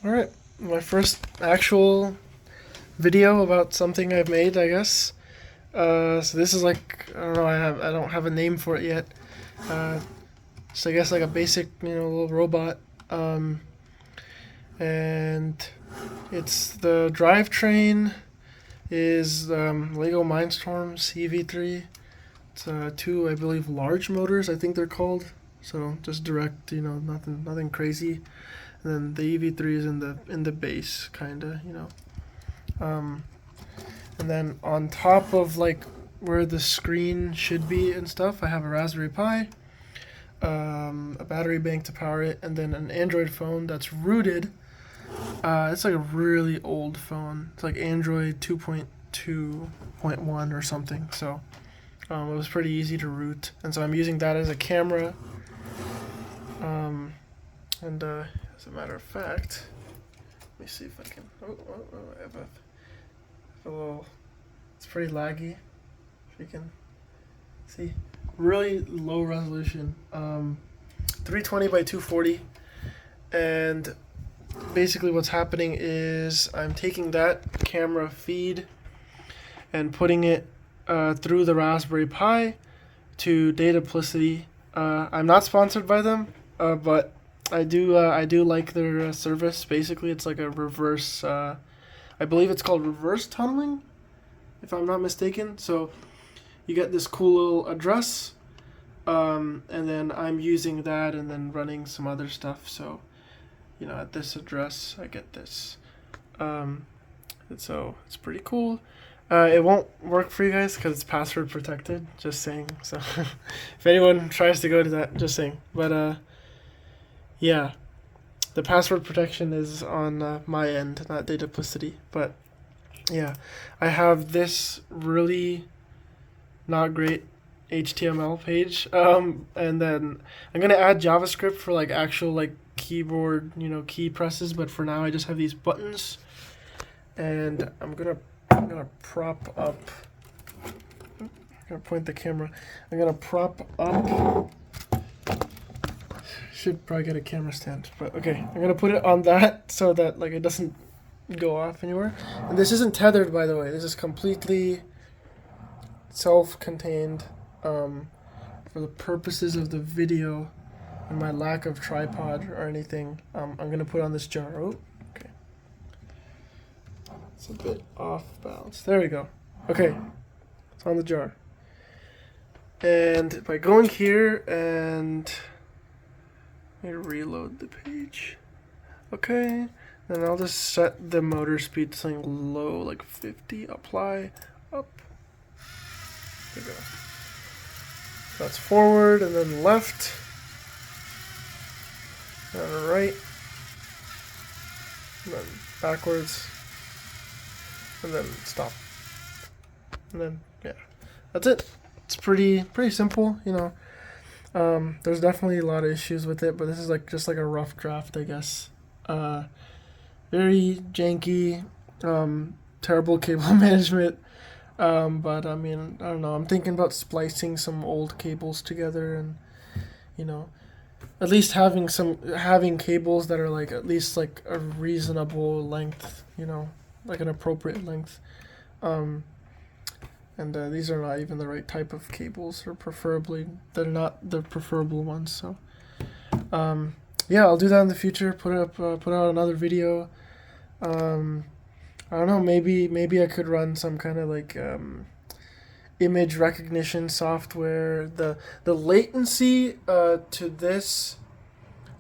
Alright, my first actual video about something I've made, I guess. So this is like, I don't know, I don't have a name for it yet. Uh, so I guess like a basic, little robot. Um, and it's the drivetrain is Lego Mindstorms EV3. It's two, I believe, large motors. I think they're called. So just direct, nothing crazy. And then the EV3 is in the base, kinda. Um, and then on top of like where the screen should be and stuff, I have a Raspberry Pi, a battery bank to power it, and then an Android phone that's rooted. It's like a really old phone. It's like Android 2.2.1 or something. So it was pretty easy to root, and so I'm using that as a camera. And as a matter of fact, let me see if I can. I have a little. It's pretty laggy. If you can see, really low resolution. 320 by 240, and basically what's happening is I'm taking that camera feed and putting it through the Raspberry Pi to Dataplicity. I'm not sponsored by them, but I do like their service. Basically, it's like a reverse. I believe it's called reverse tunneling, if I'm not mistaken. So you get this cool little address, and then I'm using that and then running some other stuff. So at this address, I get this. And so it's pretty cool. It won't work for you guys because it's password protected. Just saying. So if anyone tries to go to that, just saying. But yeah, the password protection is on my end, not Dataplicity. But yeah, I have this really not great HTML page, and then I'm gonna add JavaScript for like actual like keyboard, key presses. But for now, I just have these buttons, and I'm gonna prop up. I'm gonna point the camera. I'm gonna prop up. Should probably get a camera stand, but okay. I'm gonna put it on that so that like it doesn't go off anywhere. And this isn't tethered, by the way. This is completely self-contained. For the purposes of the video and my lack of tripod or anything, I'm gonna put on this jar. Oh, okay. It's a bit off balance. There we go. Okay, it's on the jar. And by going here and let me reload the page. Okay, then I'll just set the motor speed to something low, like 50. Apply, up. There we go. That's forward and then left. And right. And then backwards. And then stop. And then yeah. That's it. It's pretty simple, There's definitely a lot of issues with it, but this is like just like a rough draft, I guess. Very janky, terrible cable management. But I mean, I don't know. I'm thinking about splicing some old cables together, and at least having cables that are like at least like a reasonable length, like an appropriate length. And these are not even the right type of cables, or preferably they're not the preferable ones. So yeah, I'll do that in the future. Put out another video. I don't know. Maybe I could run some kind of like image recognition software. The latency to this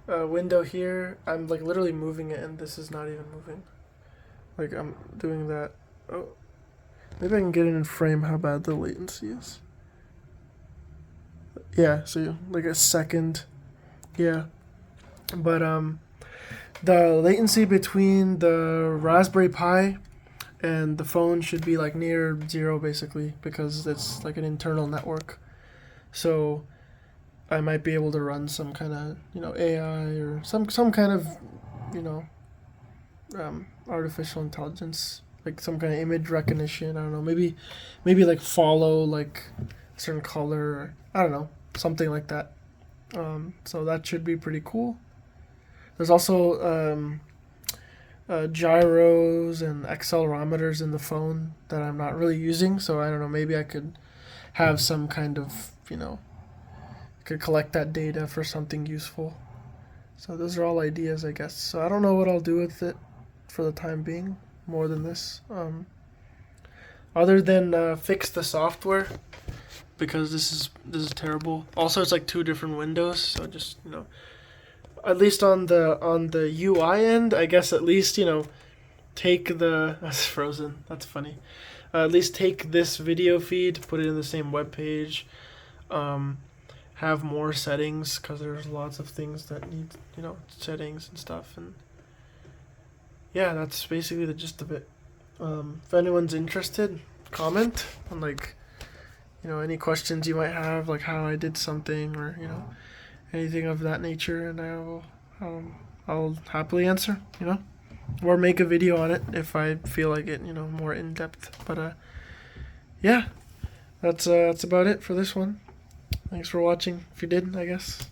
window here, I'm like literally moving it, and this is not even moving. Like I'm doing that. Oh, maybe I can get it in frame. How bad the latency is. Yeah, so like a second. Yeah, but the latency between the Raspberry Pi and the phone should be like near zero, basically, because it's like an internal network. So I might be able to run some kind of AI or some kind of you know artificial intelligence, like some kind of image recognition. I don't know, maybe like follow like a certain color, or I don't know, something like that. So that should be pretty cool. There's also gyros and accelerometers in the phone that I'm not really using. So I don't know, maybe I could have some kind of, could collect that data for something useful. So those are all ideas, I guess. So I don't know what I'll do with it for the time being, more than this. Other than fix the software, because this is terrible. Also, it's like 2 different windows, so just at least on the UI end, I guess at least take the that's frozen. That's funny. At least take this video feed, put it in the same web page. Have more settings, because there's lots of things that need settings and stuff. And yeah, that's basically the gist of it. If anyone's interested, comment on any questions you might have, like how I did something, or anything of that nature, and I'll happily answer, or make a video on it if I feel like it, more in depth. But yeah, that's about it for this one. Thanks for watching. If you did, I guess.